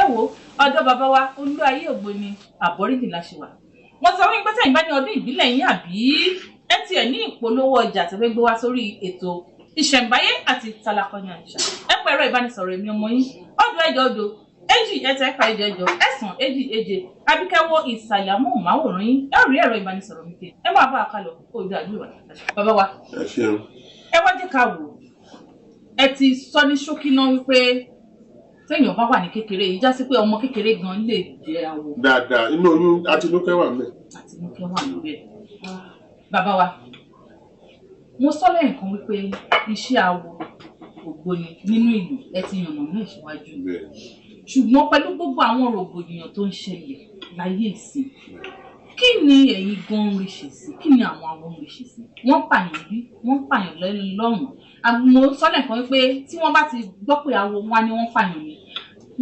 ẹ wo ọ̀dọ̀ bàbá wa olú ayé Ogboni àbọ̀rídì la ṣe wà. Wọ́n sọ wípé tẹ̀yin bá ní ọdún ìbílẹ̀ yín àbí ẹ tiẹ̀ ní ìpolówó ọjà tẹ́fẹ́ gbé wá sórí ètò ìṣẹ̀ǹbáyé àti talakọ̀yàn àṣà. Ẹ pẹ̀ ẹ̀rọ ìbánisọ̀rọ̀ èmi ọmọ yín ọdún ẹjọ́ odò èjì ẹ̀ta ẹ̀fà ẹ̀jọ ẹ̀sán èjì èje abíkẹ́wọ́ ìsàlẹ̀ amóhùnmáwòrán yín ẹ rí ẹ̀rọ ìbánisọ̀rọ̀ mi kejì ẹ máa bá a kálọ̀ òde àdúrà bàbá wa. Ẹ wá jẹ́ ká wò ẹ ti sọ ní ṣókí náà wípé téèyàn bá wà ní kékeré yìí já sí pé ọmọ kékeré gan lè jẹ àwò. Dáadáa inú oyún Àtinúkẹ́ wà ńbẹ̀. Àtinúkẹ́ wà ńbẹ̀. Bàbá wa mo sọ lẹ́ẹ̀kan wípé iṣẹ́ àwò Ògbóni nínú ìlú ẹ ti yànnà ní ìṣíwájú. Ṣùgbọ́n pẹ̀lú gbogbo àwọn rògbòdìyàn tó ń ṣẹlẹ̀ láyé ìsìn kí ni ẹ̀yin gan ń rí ṣe sí kí ni àwọn ń rí ṣe sí wọ́n pààyàn bí wọ́n pààyàn lọ́rùn mo sọ lẹ́ẹ̀kan wípé tí wọ́n bá ti gbọ́ pé àwo wọn ni wọ́n pààyàn ni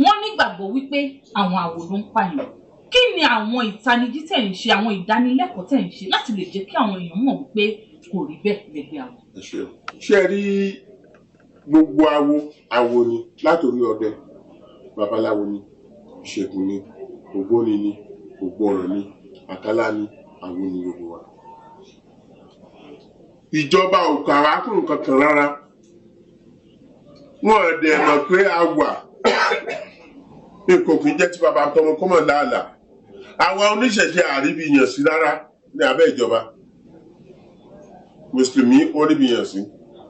wọ́n nígbàgbọ́ wípé àwọn àwo ló ń pààyàn kí ni àwọn ìtanijí tẹ̀ ń ṣe àwọn ìdánilẹ́kọ̀ọ́ tẹ̀ ń ṣe láti lè jẹ́ kí àwọn èèyàn mọ̀ wípé kò rí bẹ́ẹ̀ lẹ́gbẹ̀ẹ́ àwọn. ṣé ẹ rí gbogbo àwo ni látòrí ọdẹ babaláwo ni ìṣègùn ni ògbóni ni ògbọràn ni àkálà ni àwo ni gbogbo wa. Ìjọba ò kàwá kún kankan rárá wọn dẹ̀ mọ̀ pé a wà nǹkan kì í jẹ́ tí bàbá tọmọ kọ́mọ̀ láàlà àwa oníṣẹ̀ṣe àríbìyàn sí rárá ní abẹ́ ìjọba mùsùlùmí wọ́n níbìyàn sí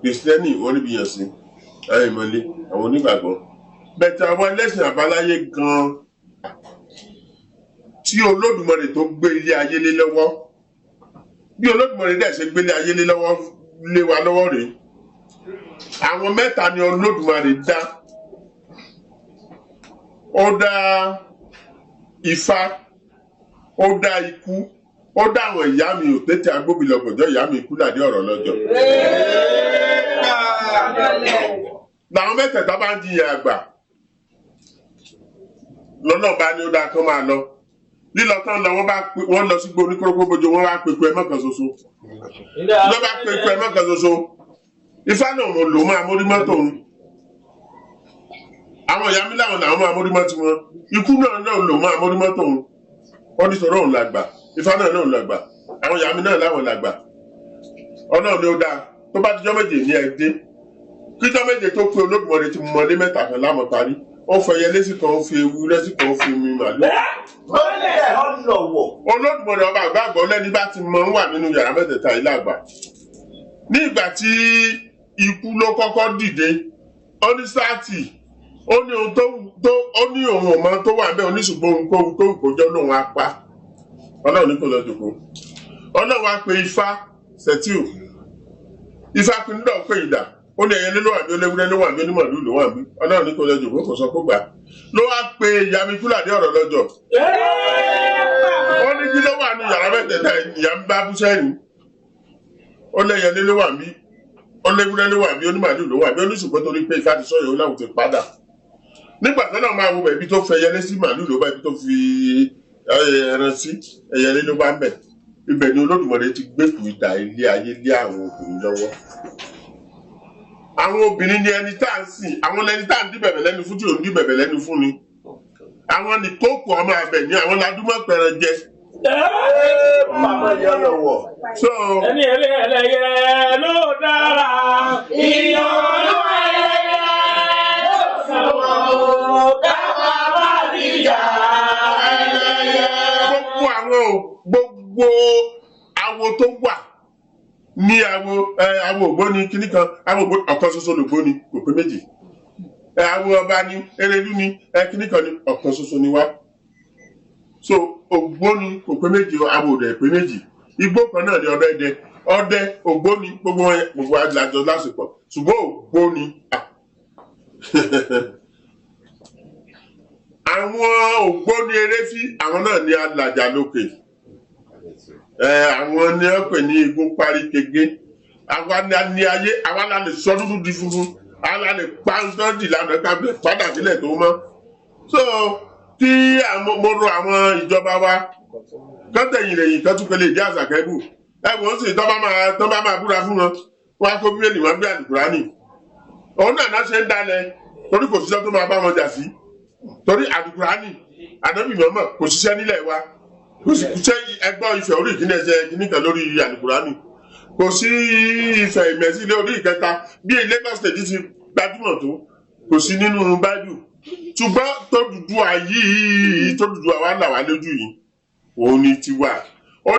kìrìsìtẹ́nì wọ́n níbìyàn sí ìmọ̀lẹ́ àwọn onígbàgbọ́ bẹ̀tẹ̀ àwọn ẹlẹ́sìn àbáláyé gan-an tí Olódùmarè tó gbé ilé ayé lé lọ́wọ́ bí Olódùmarè dẹ̀ ṣe gbélé ayé lé wa lọ́wọ́ rèé àwọn mẹ́ta ni Olódùmarè dá ó dá Ifá ó dá ikú ó dá àwọn ìyá mi ò tètè agbóbilọ̀gbọ̀jọ́ ìyá mi ikú làdé ọ̀rọ̀ lọ́jọ́ làwọn mẹ́tẹ̀ẹ̀ta bá ń jiyàn àgbà lọ́nà bá ní ó dáa kán máa lọ lílọ tán lọ wọ́n lọ sí gbóní kórókó bójú wọ́n wá pẹ̀kú ẹ mọ́kàn ṣoṣo ló bá pẹ̀kú ẹ mọ́kàn ṣoṣo Ifá náà mo lò máa mórí mọ́tò òun àwọn ìyá mi láwọn làwọn máa mórí mọ́tò wọn ikú náà lò máa mórí mọ́tò òun wọ́n ní sọ̀rọ̀ òun làgbà Ifá náà lòun làgbà àwọn ìyá mi náà láwọn làgbà Ọlọ́run ni ó dáa tó bá dijọ́ méje ní ẹ̀dẹ́ kíjọ́ méje tó pé Olódùmarè ti mọ̀lé mẹ́ta kan lámọ̀ parí ó fẹyẹ lẹ́sìn kan ó fi ewúrẹ́ sí kan ó fi mi màlúù. Olódùmarè ọba àgbàgbọ́ lẹ́ni bá ti mọ̀ ń wà nínú yàrá mẹ́tẹ̀ẹ̀ta ilé àgbà ní ìgbà tí ikú ló kọ́kọ́ dìde ó ní sáàtì ó ní ohun ọmọ tó wà bẹ́ẹ̀ oníṣùgbọ́n ohunkóhun tó kòjọ́ lòun á pa Ọlọ́run ní kò lọ jòkó Ọlọ́run á pe Ifá Sẹ́tíù Ifá pinnu náà pé ìdá ó ní ẹyẹ ló wà bí olówúrẹ́ ló wà bí onímọ̀lú ló wà bí Ọlọ́run ní kò lọ jòkó kò sọ kó gbà ló wá pe ìyá mi kúlàdé ọ̀rọ̀ lọ́jọ́ ó ní kí ló wà ní yàrá mẹ́tẹ̀ẹ̀ta ìyá ń bá bú sẹ́yìn ó lẹ́yẹ ló wà bí olówúrẹ́ ló wà bí onímọ̀lú ló wà bí oníṣùgbọ́n torí pé Ifá ti sọ̀yọ̀ láwọn ti padà nígbà tó náà máa wo ibi tó fẹ́ ẹyẹlé sí màálù ló bá ibi tó fi ẹran sí ẹyẹlé ló bá ń bẹ̀ ibẹ̀ ni Olódùmarè ti gbẹ́kù ìdá ilé ayé lé àwọn obìnrin lọ́wọ́ àwọn obìnrin ni ẹni tá à ń sìn àwọn lẹni tá à ń dí bẹ̀bẹ̀ lẹ́nu fún tí ò ń dí bẹ̀bẹ̀ lẹ́nu fún ni àwọn ní kóòkù ọmọ abẹ ní àwọn ladúmọ̀ pẹ̀rẹ̀ jẹ. so ẹni ẹlẹ́yẹ ló dára ìyọ̀nù ẹlẹ́yẹ ló sọ̀rọ̀ káwá bá níjà ẹlẹ́yẹ. gbogbo awo tó wà ní awo Ògbóni kíní kan awo ọ̀kan ṣoṣo lògbóni kò pé méjì awo ọba ní Erelú ní kíní kan ní ọ̀kan ṣoṣo ni wá so Ògbóni kò pé méjì awo rẹ̀ pé méjì igbó kan náà ní ọdẹ Ògbóni gbogbo àjọ lásìkò ṣùgbọ́n Ògbóni àwọn Ògbóni Eréfí àwọn náà ní alàjà lókè àwọn ni wọ́n pè ní igun parí kege àwa ní ayé àwa la lè sọ dúdú di funfun àwa la lè pa nǹkan dì lánàá ká padà sílẹ̀ tó mọ́ so tí mo rọ àwọn ìjọba wa kọ́tẹ̀yìn lẹ́yìn kan tún pẹ̀lẹ́ ìdí àṣàkẹ́bù ẹ̀wọ̀n sì tọ́ bá máa búra fún wọn wọ́n á kó bíbélì wọn gbé àlùkùránì òun náà ṣe ń dalẹ̀ torí kò síṣẹ́ tó máa bá wọn jà sí torí àlùkùránì ànábì mọ́mọ́ kò ṣiṣẹ́ nílẹ̀ wa kò sì ṣe ẹgbọ́n Ifẹ̀ orí ìkíní ẹsẹ̀ kìnnìkan lórí àlùkùránì kò sí Ifẹ̀ Ìmẹ̀sí ilé orí ìkẹta bí Lagos State ti gbajúmọ̀ tó kò sí nínú Báíbù ṣùgbọ́n tó Odùduwà yìí tó Odùduwà wà là wá lójú yìí òun ni ti wà